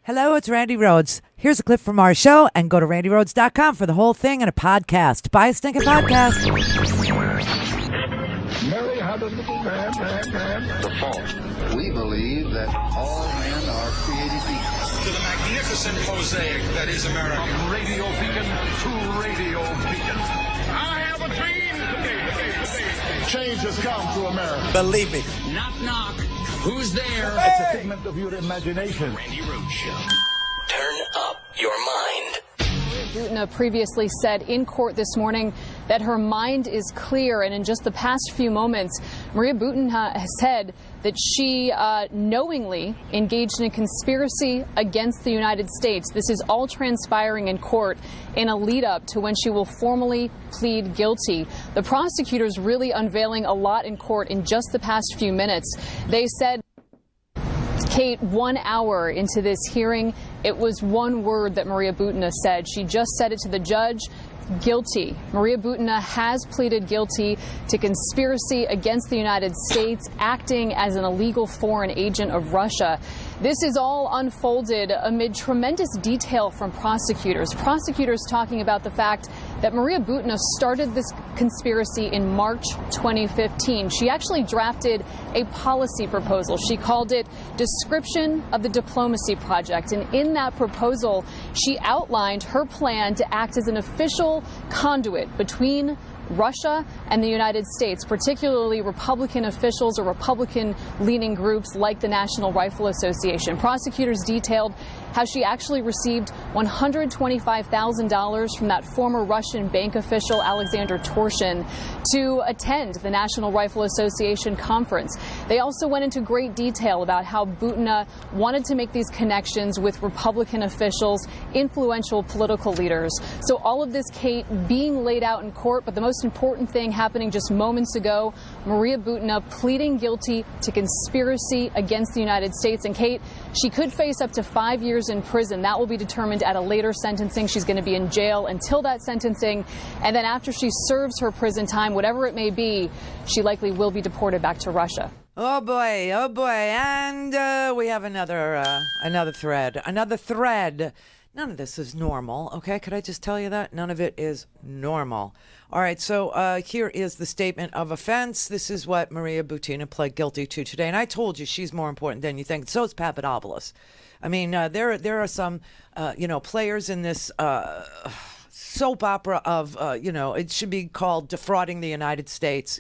Hello, it's Randi Rhodes. Here's a clip from our show, and go to randyrhodes.com for the whole thing and a podcast. Buy a stinking podcast. Mary had a little man. The fault. We believe that all men are created equal. To the magnificent mosaic that is America. From radio beacon to radio beacon. I have a dream today. Change has come to America. Believe me. Knock, knock. Who's there? It's a figment of your imagination. Randi Rhodes Show. Turn up your mind. Butina previously said in court this morning that her mind is clear, and in just the past few moments, Maria Butina has said that she knowingly engaged in a conspiracy against the United States. This is all transpiring in court in a lead-up to when she will formally plead guilty. The prosecutors really unveiling a lot in court in just the past few minutes. They said, Kate, 1 hour into this hearing, it was one word that Maria Butina said. She just said it to the judge: guilty. Maria Butina has pleaded guilty to conspiracy against the United States, acting as an illegal foreign agent of Russia. This is all unfolded amid tremendous detail from prosecutors. Prosecutors talking about the fact that Maria Butina started this conspiracy in March 2015. She actually drafted a policy proposal. She called it Description of the Diplomacy Project. And in that proposal, she outlined her plan to act as an official conduit between Russia and the United States, particularly Republican officials or Republican-leaning groups like the National Rifle Association. Prosecutors detailed how she actually received $125,000 from that former Russian bank official, Alexander Torshin, to attend the National Rifle Association conference. They also went into great detail about how Butina wanted to make these connections with Republican officials, influential political leaders. So all of this, Kate, being laid out in court, but the most important thing happening just moments ago, Maria Butina pleading guilty to conspiracy against the United States. And Kate, she could face up to 5 years in prison. That will be determined at a later sentencing. She's going to be in jail until that sentencing. And then after she serves her prison time, whatever it may be, she likely will be deported back to Russia. Oh boy, oh boy. And we have another thread. None of this is normal, okay? Could I just tell you that? None of it is normal. All right, so here is the statement of offense. This is what Maria Butina pled guilty to today. And I told you she's more important than you think. So is Papadopoulos. I mean, there are some, players in this soap opera of, it should be called Defrauding the United States,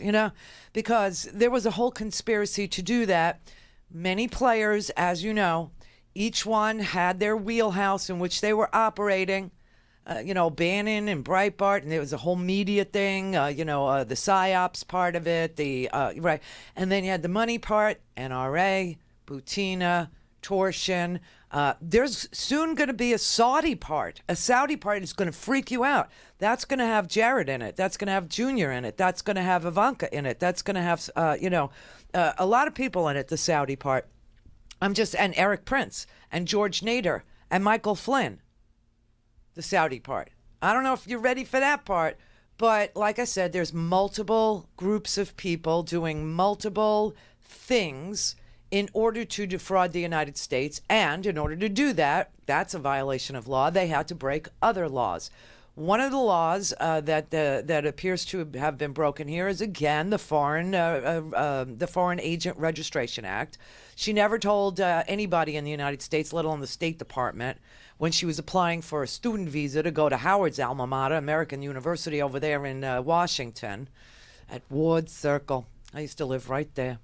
because there was a whole conspiracy to do that. Many players, as you know, each one had their wheelhouse in which they were operating. Bannon and Breitbart, and there was a whole media thing, the PSYOPs part of it, right. And then you had the money part, NRA, Butina, Torshin. There's soon going to be a Saudi part. A Saudi part is going to freak you out. That's going to have Jared in it. That's going to have Junior in it. That's going to have Ivanka in it. That's going to have, a lot of people in it, the Saudi part. and Eric Prince and George Nader and Michael Flynn. The Saudi part. I don't know if you're ready for that part, but like I said, there's multiple groups of people doing multiple things in order to defraud the United States. And in order to do that, that's a violation of law. They had to break other laws. One of the laws that appears to have been broken here is, again, the Foreign Agent Registration Act. She never told anybody in the United States, let alone the State Department, when she was applying for a student visa to go to Howard's alma mater, American University over there in Washington, at Ward Circle. I used to live right there.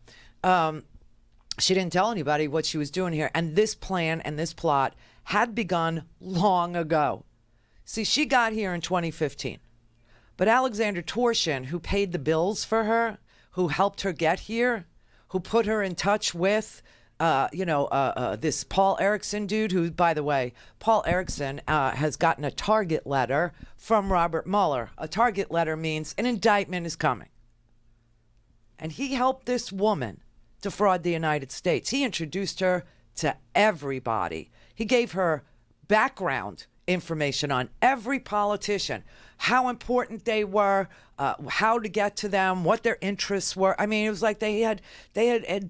She didn't tell anybody what she was doing here. And this plan and this plot had begun long ago. See, she got here in 2015. But Alexander Torshin, who paid the bills for her, who helped her get here, who put her in touch with, this Paul Erickson dude, who, by the way, Paul Erickson has gotten a target letter from Robert Mueller. A target letter means an indictment is coming. And he helped this woman defraud the United States. He introduced her to everybody. He gave her background information on every politician, how important they were, how to get to them, what their interests were. I mean, it was like they had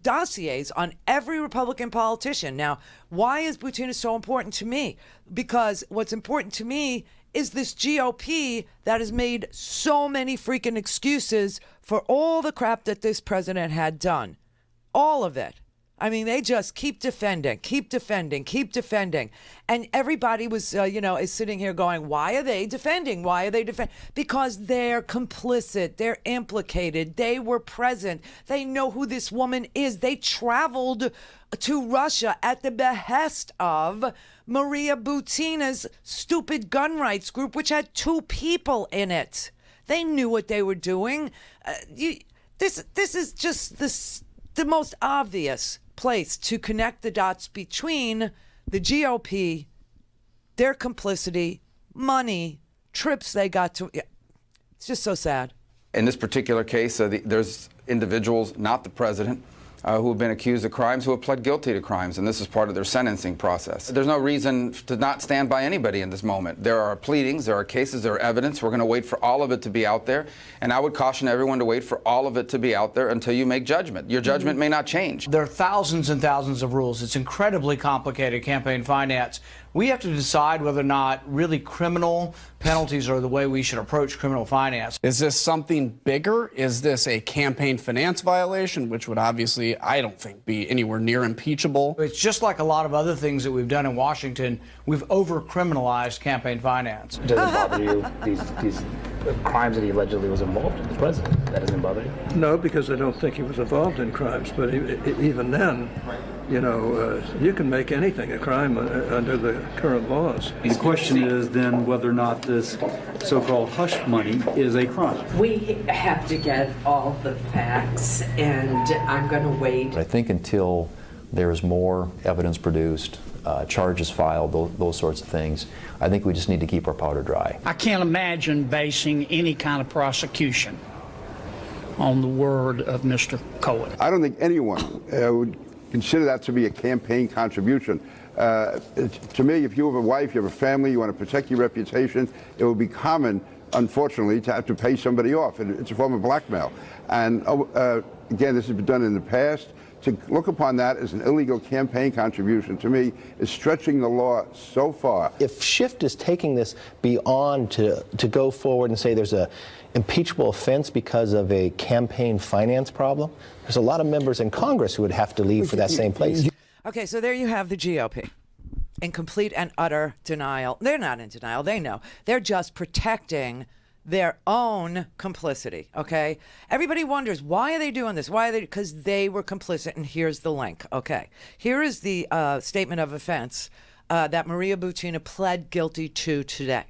dossiers on every Republican politician. Now, why is Butina so important to me? Because what's important to me is this GOP that has made so many freaking excuses for all the crap that this president had done. All of it. I mean, they just keep defending. And everybody was, is sitting here going, why are they defending? Why are they defending? Because they're complicit. They're implicated. They were present. They know who this woman is. They traveled to Russia at the behest of Maria Butina's stupid gun rights group, which had 2 people in it. They knew what they were doing. This is just the most obvious place to connect the dots between the GOP, their complicity, money, trips they got to. Yeah, it's just so sad. In this particular case, there's individuals, not the president, who have been accused of crimes, who have pled guilty to crimes, and this is part of their sentencing process. There's no reason to not stand by anybody in this moment. There are pleadings, there are cases, there are evidence. We're going to wait for all of it to be out there, and I would caution everyone to wait for all of it to be out there until you make judgment. Your judgment may not change. There are thousands and thousands of rules. It's incredibly complicated, campaign finance. We have to decide whether or not really criminal penalties are the way we should approach criminal finance. Is this something bigger? Is this a campaign finance violation, which would obviously, I don't think, be anywhere near impeachable? It's just like a lot of other things that we've done in Washington. We've over-criminalized campaign finance. Does it bother you, these crimes that he allegedly was involved in, the president? That doesn't bother you? No, because I don't think he was involved in crimes. But even then, you can make anything a crime under the current laws. The question is then whether or not this so-called hush money is a crime. We have to get all the facts, and I'm going to wait. I think until there's more evidence produced, charges filed, those sorts of things, I think we just need to keep our powder dry. I can't imagine basing any kind of prosecution on the word of Mr. Cohen. I don't think anyone would consider that to be a campaign contribution. To me, if you have a wife, you have a family, you want to protect your reputation, it would be common, unfortunately, to have to pay somebody off. It's a form of blackmail. And again, this has been done in the past. To look upon that as an illegal campaign contribution, to me, is stretching the law so far. If Schiff is taking this beyond to go forward and say there's a impeachable offense because of a campaign finance problem, there's a lot of members in Congress who would have to leave for that same place. Okay, so there you have the GOP in complete and utter denial. They're not in denial. They know. They're just protecting their own complicity, okay? Everybody wonders, why are they doing this? Why are they? Because they were complicit, and here's the link, okay? Here is the statement of offense that Maria Butina pled guilty to today.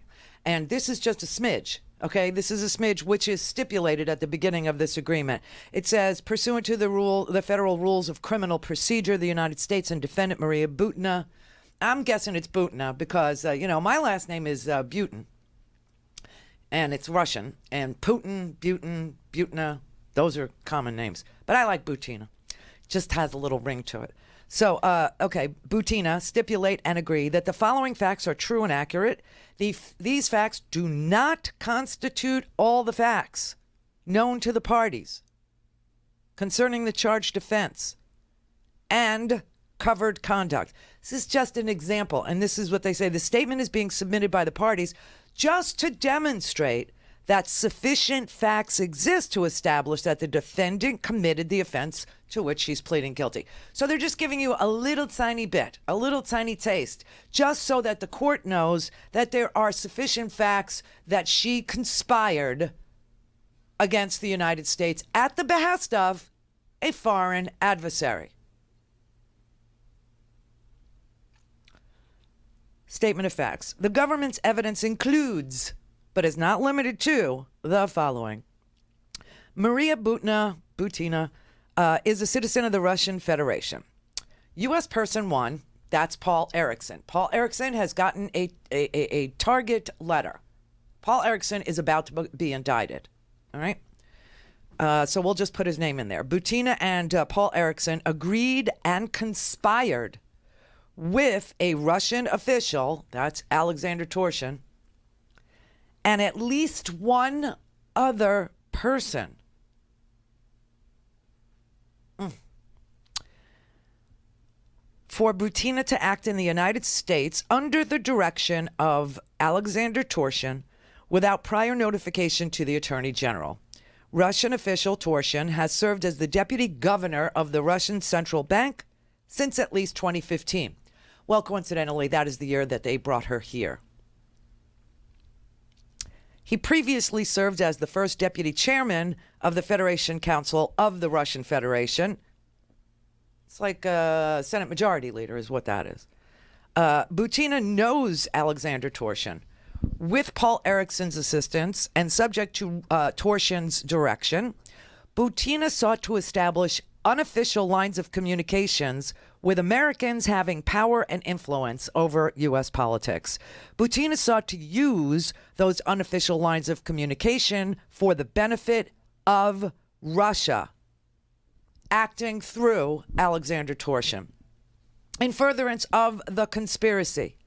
And this is just a smidge. Okay, this is a smidge which is stipulated at the beginning of this agreement. It says, pursuant to the federal rules of criminal procedure, the United States and defendant Maria Butina. I'm guessing it's Butina because, my last name is Butin. And it's Russian. And Putin, Butina, those are common names. But I like Butina. Just has a little ring to it. So, Butina stipulate and agree that the following facts are true and accurate. These facts do not constitute all the facts known to the parties concerning the charged offense and covered conduct. This is just an example, and this is what they say. The statement is being submitted by the parties just to demonstrate that sufficient facts exist to establish that the defendant committed the offense to which she's pleading guilty. So they're just giving you a little tiny bit, a little tiny taste, just so that the court knows that there are sufficient facts that she conspired against the United States at the behest of a foreign adversary. Statement of facts. The government's evidence includes, but is not limited to, the following. Maria Butina is a citizen of the Russian Federation. U.S. person 1, that's Paul Erickson. Paul Erickson has gotten a target letter. Paul Erickson is about to be indicted. All right? So we'll just put his name in there. Butina and Paul Erickson agreed and conspired with a Russian official, that's Alexander Torshin, and at least one other person. For Butina to act in the United States under the direction of Alexander Torshin without prior notification to the Attorney General. Russian official Torshin has served as the deputy governor of the Russian Central Bank since at least 2015. Well, coincidentally, that is the year that they brought her here. He previously served as the first deputy chairman of the Federation Council of the Russian Federation. It's like a Senate Majority Leader is what that is. Butina knows Alexander Torshin. With Paul Ericsson's assistance and subject to Torshin's direction, Butina sought to establish unofficial lines of communications with Americans having power and influence over U.S. politics. Butina sought to use those unofficial lines of communication for the benefit of Russia, acting through Alexander Torshin. In furtherance of the conspiracy,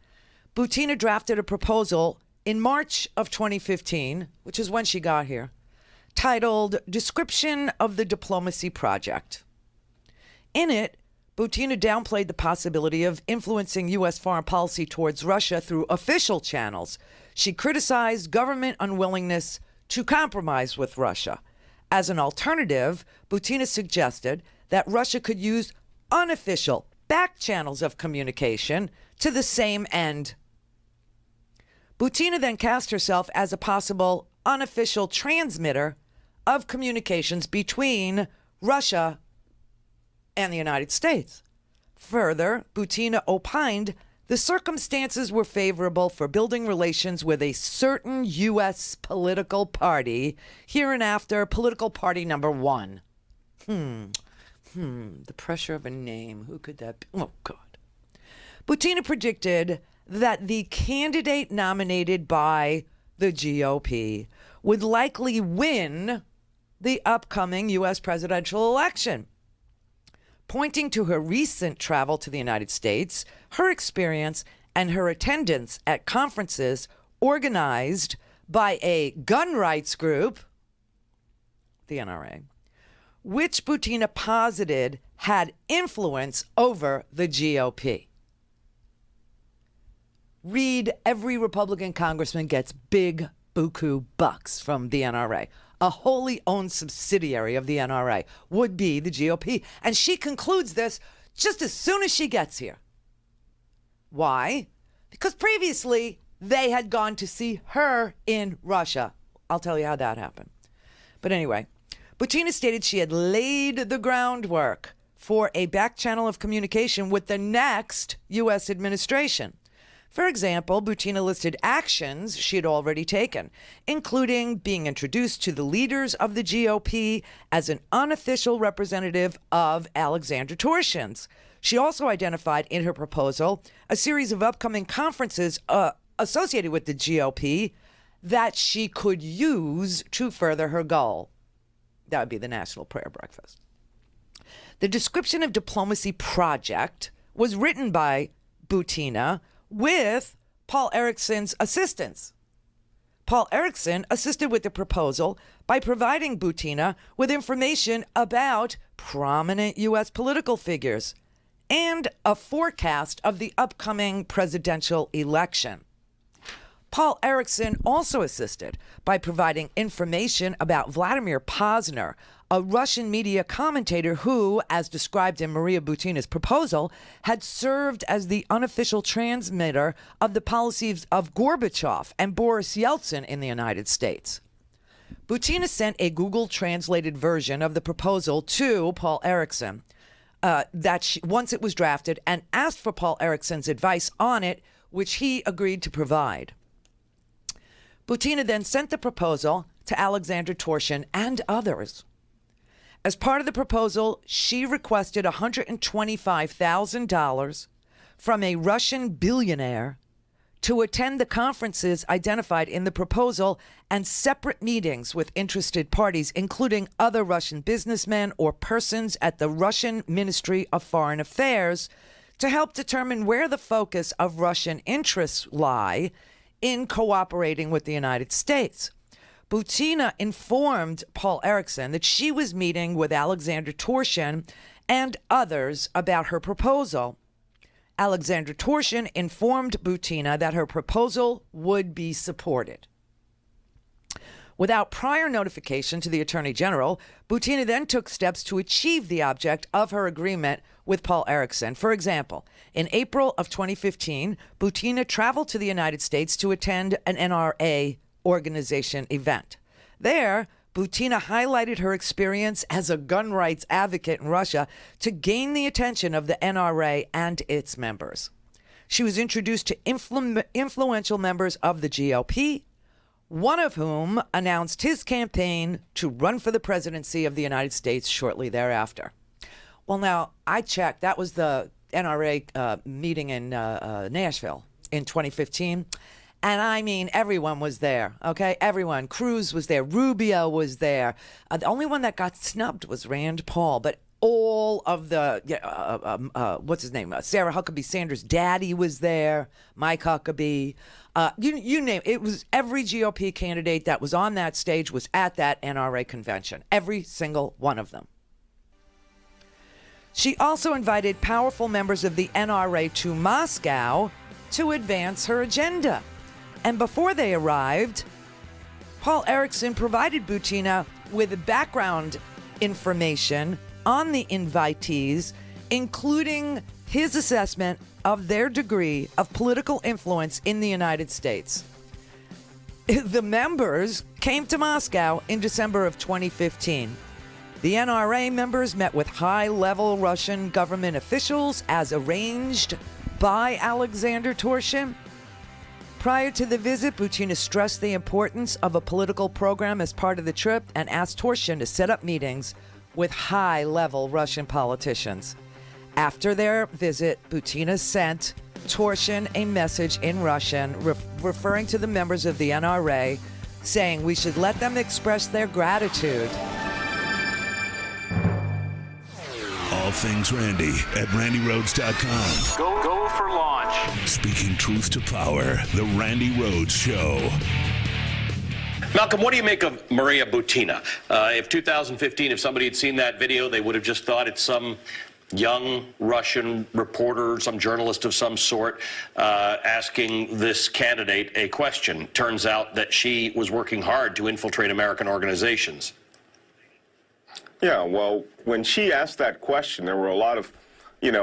Butina drafted a proposal in March of 2015, which is when she got here, titled Description of the Diplomacy Project. In it, Butina downplayed the possibility of influencing U.S. foreign policy towards Russia through official channels. She criticized government unwillingness to compromise with Russia. As an alternative, Butina suggested that Russia could use unofficial back channels of communication to the same end. Butina then cast herself as a possible unofficial transmitter of communications between Russia and the United States. Further, Butina opined the circumstances were favorable for building relations with a certain U.S. political party, hereinafter political party number one. The pressure of a name. Who could that be? Oh, God. Butina predicted that the candidate nominated by the GOP would likely win the upcoming U.S. presidential election. Pointing to her recent travel to the United States, her experience, and her attendance at conferences organized by a gun rights group, the NRA, which Butina posited had influence over the GOP. Read, every Republican congressman gets big buku bucks from the NRA. A wholly owned subsidiary of the NRA would be the GOP. And she concludes this just as soon as she gets here. Why? Because previously they had gone to see her in Russia. I'll tell you how that happened. But anyway, Butina stated she had laid the groundwork for a back channel of communication with the next U.S. administration. For example, Butina listed actions she had already taken, including being introduced to the leaders of the GOP as an unofficial representative of Alexander Torshin's. She also identified in her proposal a series of upcoming conferences associated with the GOP that she could use to further her goal. That would be the National Prayer Breakfast. The description of diplomacy project was written by Butina with Paul Ericsson's assistance. Paul Ericsson assisted with the proposal by providing Butina with information about prominent U.S. political figures and a forecast of the upcoming presidential election. Paul Ericsson also assisted by providing information about Vladimir Posner, a Russian media commentator who, as described in Maria Butina's proposal, had served as the unofficial transmitter of the policies of Gorbachev and Boris Yeltsin in the United States. Butina sent a Google-translated version of the proposal to Paul Ericsson once it was drafted, and asked for Paul Ericsson's advice on it, which he agreed to provide. Butina then sent the proposal to Alexander Torshin and others. As part of the proposal, she requested $125,000 from a Russian billionaire to attend the conferences identified in the proposal and separate meetings with interested parties, including other Russian businessmen or persons at the Russian Ministry of Foreign Affairs, to help determine where the focus of Russian interests lie in cooperating with the United States. Butina informed Paul Erickson that she was meeting with Alexander Torshin and others about her proposal. Alexander Torshin informed Butina that her proposal would be supported. Without prior notification to the Attorney General, Butina then took steps to achieve the object of her agreement with Paul Erickson. For example, in April of 2015, Butina traveled to the United States to attend an NRA organization event. There, Butina highlighted her experience as a gun rights advocate in Russia to gain the attention of the NRA and its members. She was introduced to influential members of the GOP, one of whom announced his campaign to run for the presidency of the United States shortly thereafter. Well, now, I checked. That was the NRA meeting in Nashville in 2015. And I mean, everyone was there, okay? Everyone. Cruz was there. Rubio was there. The only one that got snubbed was Rand Paul. But all of the, what's his name? Sarah Huckabee Sanders' daddy was there. Mike Huckabee. You name it. It was every GOP candidate that was on that stage was at that NRA convention. Every single one of them. She also invited powerful members of the NRA to Moscow to advance her agenda. And before they arrived, Paul Erickson provided Butina with background information on the invitees, including his assessment of their degree of political influence in the United States. The members came to Moscow in December of 2015. The NRA members met with high-level Russian government officials as arranged by Alexander Torshin. Prior to the visit, Butina stressed the importance of a political program as part of the trip and asked Torshin to set up meetings with high-level Russian politicians. After their visit, Butina sent Torshin a message in Russian referring to the members of the NRA, saying we should let them express their gratitude. All things Randi at RandiRhodes.com. Go for launch. Speaking truth to power, the Randi Rhodes Show. Malcolm, what do you make of Maria Butina? If 2015, if somebody had seen that video, they would have just thought it's some young Russian reporter, some journalist of some sort, asking this candidate a question. Turns out that she was working hard to infiltrate American organizations. Yeah, well, when she asked that question, there were a lot of,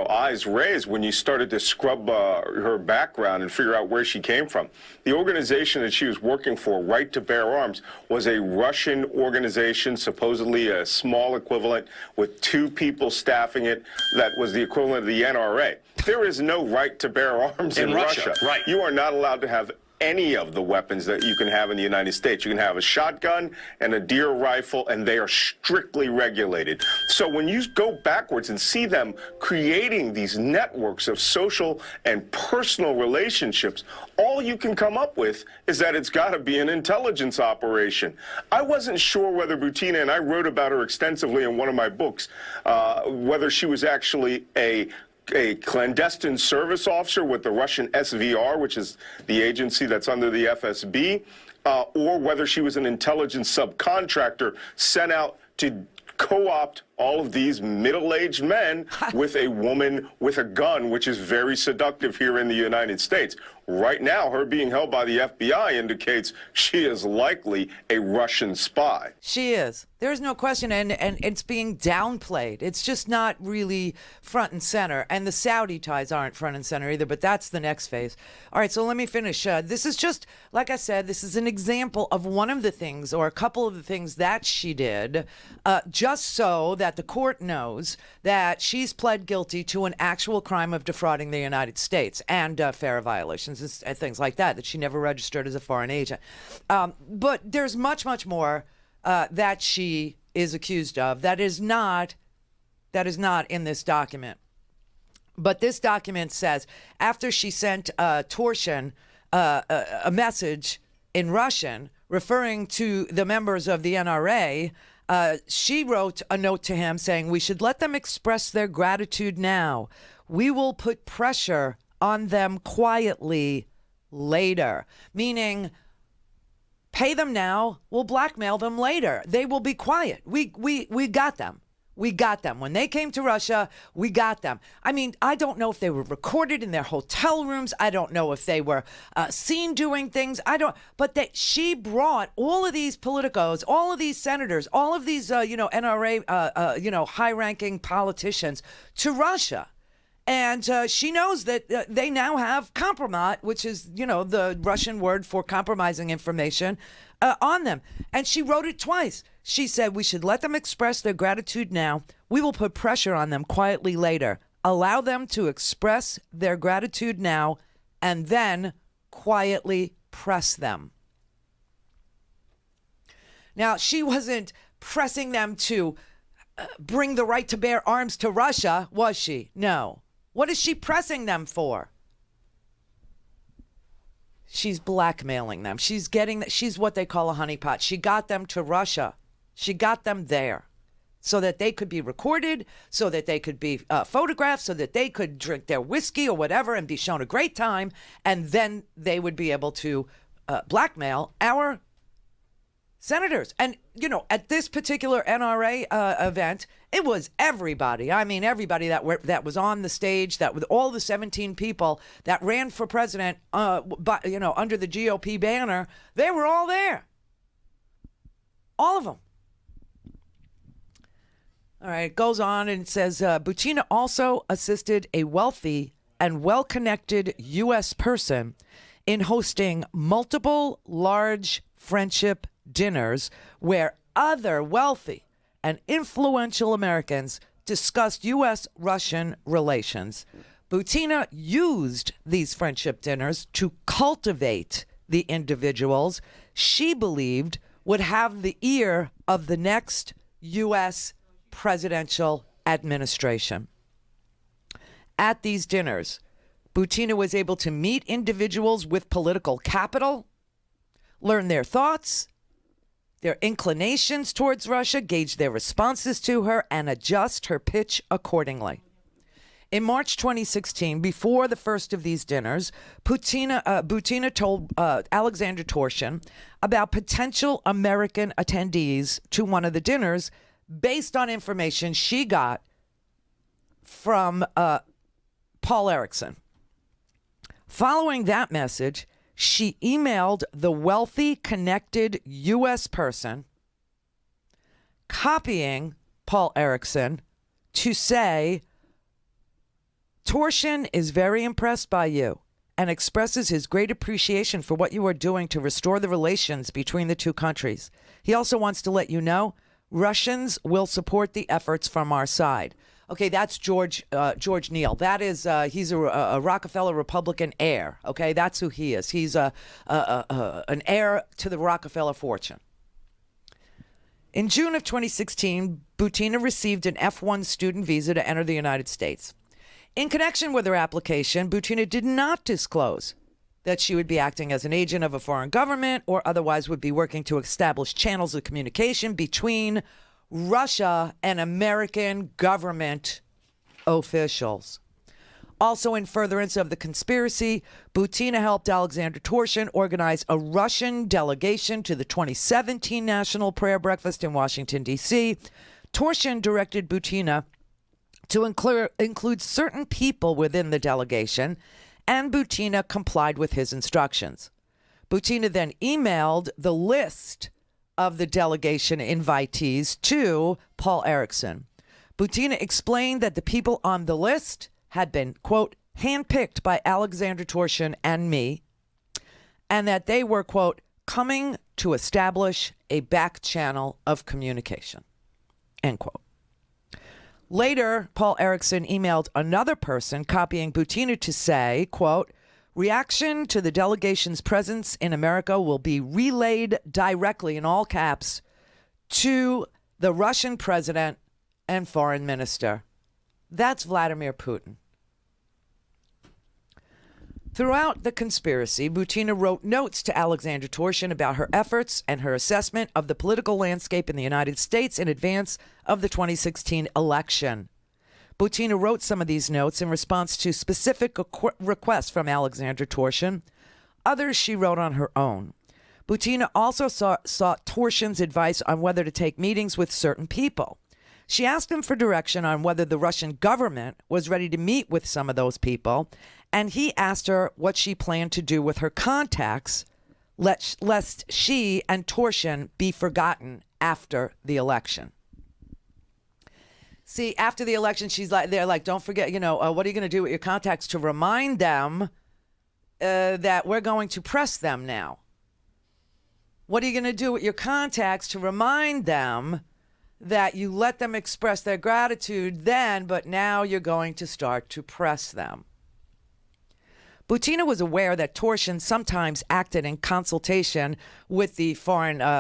eyes raised when you started to scrub her background and figure out where she came from. The organization that she was working for, Right to Bear Arms, was a Russian organization, supposedly a small equivalent with 2 people staffing it. That was the equivalent of the NRA. There is no right to bear arms in Russia. Right. You are not allowed to have any of the weapons that you can have in the United States. You can have a shotgun and a deer rifle, and they are strictly regulated. So when you go backwards and see them creating these networks of social and personal relationships, all you can come up with is that it's got to be an intelligence operation. I wasn't sure whether Butina, and I wrote about her extensively in one of my books, whether she was actually a clandestine service officer with the Russian SVR, which is the agency that's under the FSB, or whether she was an intelligence subcontractor sent out to co-opt all of these middle-aged men with a woman with a gun, which is very seductive here in the United States. Right now, her being held by the FBI indicates she is likely a Russian spy. She is. There's no question, and it's being downplayed. It's just not really front and center, and the Saudi ties aren't front and center either, but that's the next phase. All right, so let me finish. This is just, like I said, this is an example of one of the things, or a couple of the things that she did, just so that the court knows that she's pled guilty to an actual crime of defrauding the United States and FARA violations and things like that she never registered as a foreign agent. But there's much, much more that she is accused of that is not in this document. But this document says after she sent Torshin a message in Russian referring to the members of the NRA, she wrote a note to him saying, "We should let them express their gratitude now. we will put pressure on them quietly later, meaning pay them now, we'll blackmail them later. They will be quiet. We got them. We got them. When they came to Russia, we got them. I mean, I don't know if they were recorded in their hotel rooms. I don't know if they were seen doing things. But she brought all of these politicos, all of these senators, all of these, NRA, high-ranking politicians to Russia. And she knows that they now have kompromat, which is, the Russian word for compromising information, on them. And she wrote it twice. She said, we should let them express their gratitude now. We will put pressure on them quietly later. Allow them to express their gratitude now and then quietly press them. Now, she wasn't pressing them to bring the right to bear arms to Russia, was she? No. What is she pressing them for? She's blackmailing them. She's what they call a honeypot. She got them to Russia. She got them there so that they could be recorded, so that they could be photographed, so that they could drink their whiskey or whatever and be shown a great time. And then they would be able to blackmail our senators. And, at this particular NRA event, it was everybody. I mean, everybody that was on the stage, that with all the 17 people that ran for president, under the GOP banner, they were all there. All of them. All right, it goes on and it says, Butina also assisted a wealthy and well-connected U.S. person in hosting multiple large friendship dinners where other wealthy and influential Americans discussed U.S.-Russian relations. Butina used these friendship dinners to cultivate the individuals she believed would have the ear of the next U.S. presidential administration. At these dinners, Butina was able to meet individuals with political capital, learn their thoughts, their inclinations towards Russia, gauge their responses to her, and adjust her pitch accordingly. In March 2016, before the first of these dinners, Butina told Alexander Torshin about potential American attendees to one of the dinners based on information she got from Paul Erickson. Following that message, she emailed the wealthy, connected U.S. person, copying Paul Erickson to say, Torshin is very impressed by you and expresses his great appreciation for what you are doing to restore the relations between the two countries. He also wants to let you know Russians will support the efforts from our side. Okay, that's George Neal. That is, he's a Rockefeller Republican heir. Okay, that's who he is. He's an heir to the Rockefeller fortune. In June of 2016, Butina received an F1 student visa to enter the United States. In connection with her application, Butina did not disclose that she would be acting as an agent of a foreign government or otherwise would be working to establish channels of communication between Russia and American government officials. Also, in furtherance of the conspiracy, Butina helped Alexander Torshin organize a Russian delegation to the 2017 National Prayer Breakfast in Washington, D.C. Torshin directed Butina to include certain people within the delegation, and Butina complied with his instructions. Butina then emailed the list of the delegation invitees to Paul Erickson. Butina explained that the people on the list had been, quote, handpicked by Alexander Torshin and me, and that they were, quote, coming to establish a back channel of communication, end quote. Later, Paul Erickson emailed another person copying Butina to say, quote, reaction to the delegation's presence in America will be relayed directly in all caps to the Russian president and foreign minister. That's Vladimir Putin. Throughout the conspiracy, Butina wrote notes to Alexander Torshin about her efforts and her assessment of the political landscape in the United States in advance of the 2016 election. Butina wrote some of these notes in response to specific requests from Alexander Torshin. Others she wrote on her own. Butina also sought Torshin's advice on whether to take meetings with certain people. She asked him for direction on whether the Russian government was ready to meet with some of those people, and he asked her what she planned to do with her contacts, lest she and Torshin be forgotten after the election. See, after the election, they're like, don't forget, what are you going to do with your contacts to remind them that we're going to press them now? What are you going to do with your contacts to remind them that you let them express their gratitude then, but now you're going to start to press them? Butina was aware that Torshin sometimes acted in consultation with the MFA,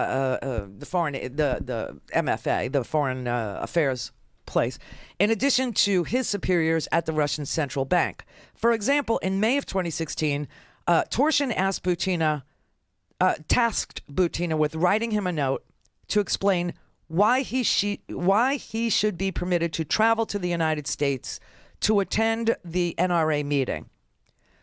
the Foreign Affairs place, in addition to his superiors at the Russian Central Bank. For example, in May of 2016, Torshin tasked Butina with writing him a note to explain why he should be permitted to travel to the United States to attend the NRA meeting.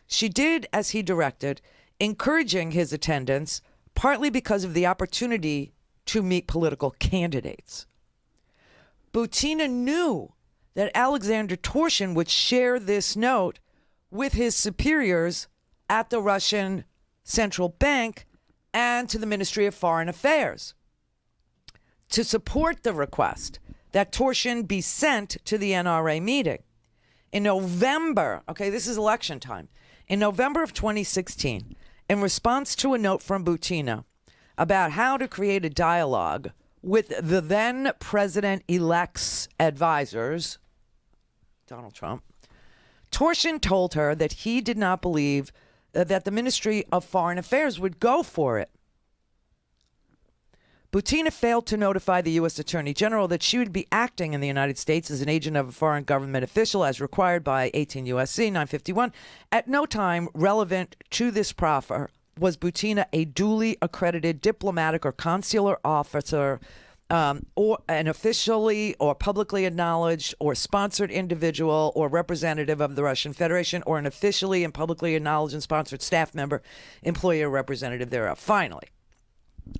She did as he directed, encouraging his attendance, partly because of the opportunity to meet political candidates. Butina knew that Alexander Torshin would share this note with his superiors at the Russian Central Bank and to the Ministry of Foreign Affairs to support the request that Torshin be sent to the NRA meeting. In November, this is election time, in November of 2016, in response to a note from Butina about how to create a dialogue with the then president-elect's advisors, Donald Trump, Torshin told her that he did not believe that the Ministry of Foreign Affairs would go for it. Butina failed to notify the U.S. Attorney General that she would be acting in the United States as an agent of a foreign government official as required by 18 U.S.C. 951. At no time relevant to this proffer was Butina a duly accredited diplomatic or consular officer or an officially or publicly acknowledged or sponsored individual or representative of the Russian Federation or an officially and publicly acknowledged and sponsored staff member, employee, or representative thereof. Finally,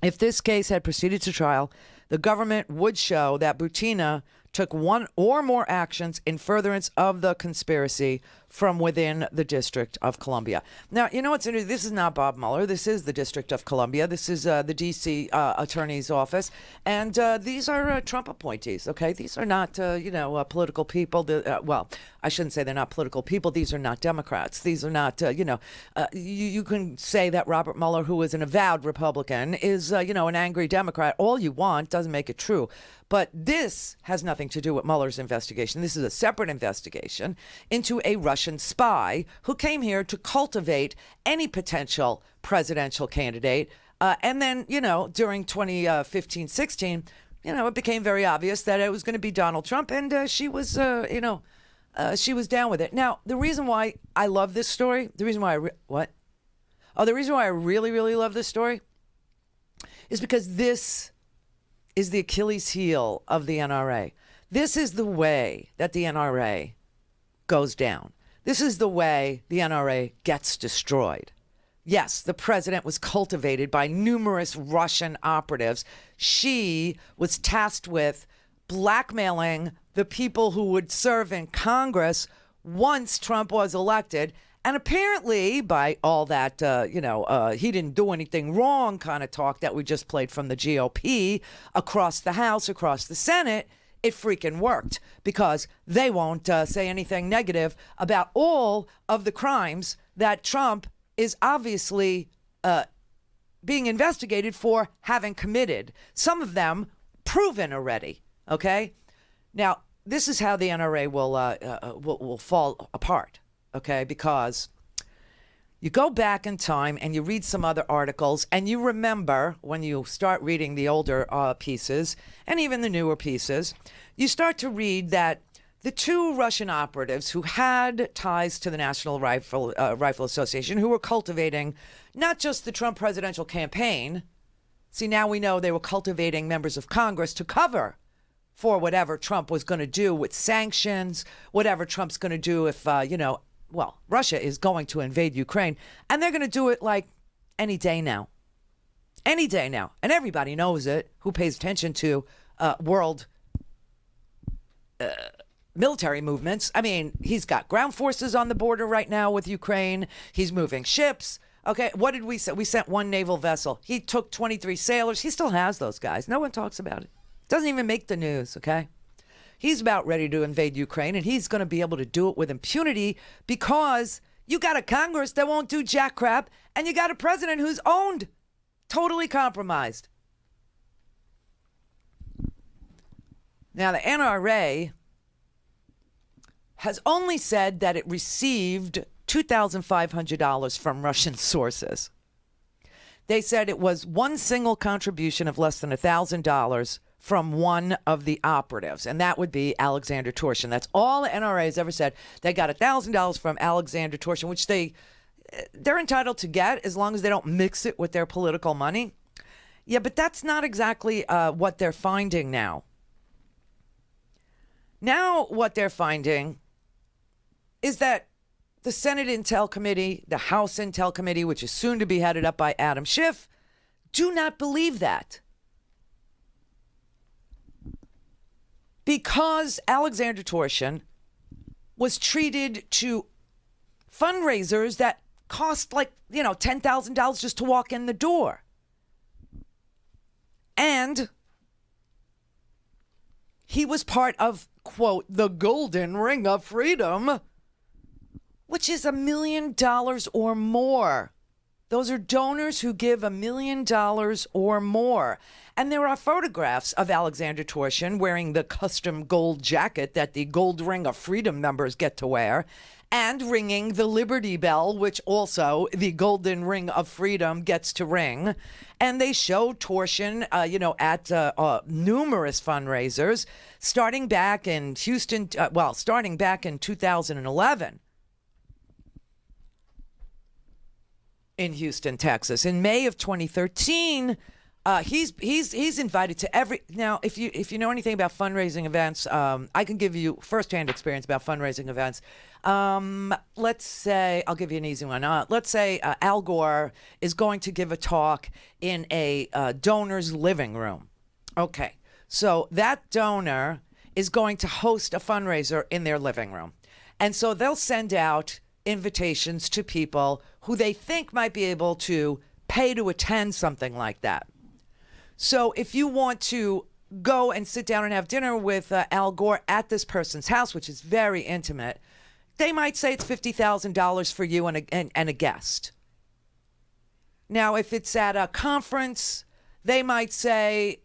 if this case had proceeded to trial, the government would show that Butina took one or more actions in furtherance of the conspiracy from within the District of Columbia. Now, you know what's interesting? This is not Bob Mueller. This is the District of Columbia. This is the D.C. Attorney's Office. And these are Trump appointees, okay? These are not, political people. Well, I shouldn't say they're not political people. These are not Democrats. These are not, you can say that Robert Mueller, who is an avowed Republican, is, an angry Democrat. All you want doesn't make it true. But this has nothing to do with Mueller's investigation. This is a separate investigation into a Russian spy who came here to cultivate any potential presidential candidate. And then, during 2015-16, it became very obvious that it was going to be Donald Trump. And she was, she was down with it. Now, the reason why I love this story, the reason why I really, really love this story is because this is the Achilles heel of the NRA. This is the way that the NRA goes down. This is the way the NRA gets destroyed. Yes, the president was cultivated by numerous Russian operatives. She was tasked with blackmailing the people who would serve in Congress once Trump was elected. And apparently, by all that, he didn't do anything wrong kind of talk that we just played from the GOP across the House, across the Senate, it freaking worked because they won't say anything negative about all of the crimes that Trump is obviously being investigated for having committed. Some of them proven already, okay? Now, this is how the NRA will fall apart. Okay, because you go back in time and you read some other articles and you remember when you start reading the older pieces and even the newer pieces, you start to read that the two Russian operatives who had ties to the National Rifle Association, who were cultivating not just the Trump presidential campaign. See, now we know they were cultivating members of Congress to cover for whatever Trump was going to do with sanctions, whatever Trump's going to do if, Russia is going to invade Ukraine. And they're going to do it like any day now. Any day now. And everybody knows it who pays attention to world military movements. I mean, he's got ground forces on the border right now with Ukraine. He's moving ships. Okay, what did we send? We sent one naval vessel. He took 23 sailors. He still has those guys. No one talks about it. Doesn't even make the news, okay? He's about ready to invade Ukraine, and he's going to be able to do it with impunity because you got a Congress that won't do jack crap, and you got a president who's owned, totally compromised. Now, the NRA has only said that it received $2,500 from Russian sources. They said it was one single contribution of less than $1,000 from one of the operatives, and that would be Alexander Torshin. That's all the NRA has ever said. They got $1,000 from Alexander Torshin, which they're entitled to get as long as they don't mix it with their political money. Yeah, but that's not exactly what they're finding now. Now what they're finding is that the Senate Intel Committee, the House Intel Committee, which is soon to be headed up by Adam Schiff, do not believe that. Because Alexander Torshin was treated to fundraisers that cost $10,000 just to walk in the door. And he was part of, quote, the Golden Ring of Freedom, which is $1 million or more. Those are donors who give $1 million or more. And there are photographs of Alexander Torshin wearing the custom gold jacket that the Gold Ring of Freedom members get to wear, and ringing the Liberty Bell, which also the Golden Ring of Freedom gets to ring. And they show Torshin, at numerous fundraisers, starting back in Houston, starting back in 2011. In Houston, Texas. In May of 2013, he's invited to every. Now, if you know anything about fundraising events, I can give you firsthand experience about fundraising events. Let's say I'll give you an easy one. Let's say Al Gore is going to give a talk in a donor's living room. Okay, so that donor is going to host a fundraiser in their living room, and so they'll send out invitations to people who they think might be able to pay to attend something like that. So if you want to go and sit down and have dinner with Al Gore at this person's house, which is very intimate, they might say it's $50,000 for you and a guest. Now, if it's at a conference, they might say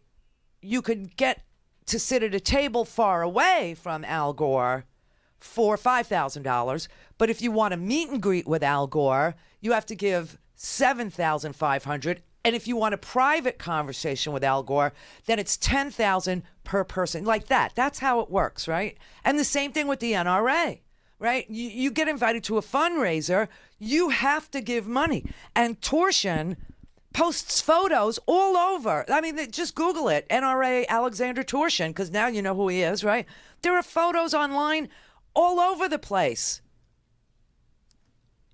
you could get to sit at a table far away from Al Gore for $5,000. But if you want to meet and greet with Al Gore, you have to give $7,500. And if you want a private conversation with Al Gore, then it's $10,000 per person. Like that. That's how it works, right? And the same thing with the NRA, right? You get invited to a fundraiser, you have to give money. And Torshin posts photos all over. I mean, just Google it, NRA Alexander Torshin, because now you know who he is, right? There are photos online all over the place.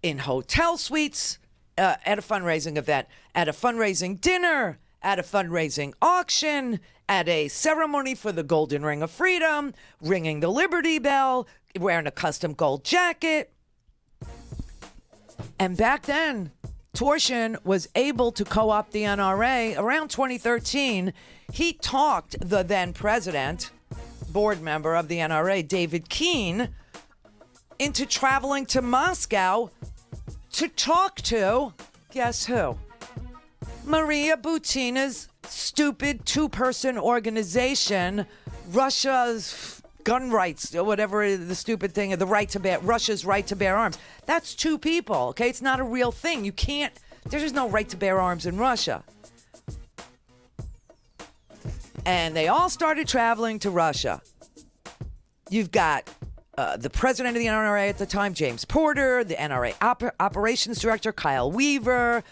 In hotel suites, at a fundraising event, at a fundraising dinner, at a fundraising auction, at a ceremony for the Golden Ring of Freedom, ringing the Liberty Bell, wearing a custom gold jacket. And back then, Torshin was able to co-opt the NRA. Around 2013, he talked the then president, board member of the NRA, David Keene, into traveling to Moscow to talk to, guess who? Maria Butina's stupid two-person organization, Russia's gun rights, or whatever the stupid thing, Russia's right to bear arms. That's two people, okay? It's not a real thing. There's just no right to bear arms in Russia. And they all started traveling to Russia. You've got the president of the NRA at the time, James Porter, the NRA operations director, Kyle Weaver,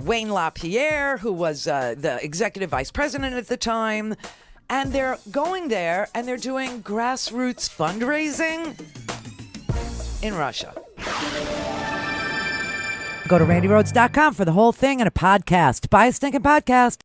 Wayne LaPierre, who was the executive vice president at the time. And they're going there and they're doing grassroots fundraising in Russia. Go to RandiRhodes.com for the whole thing and a podcast. Buy a stinking podcast.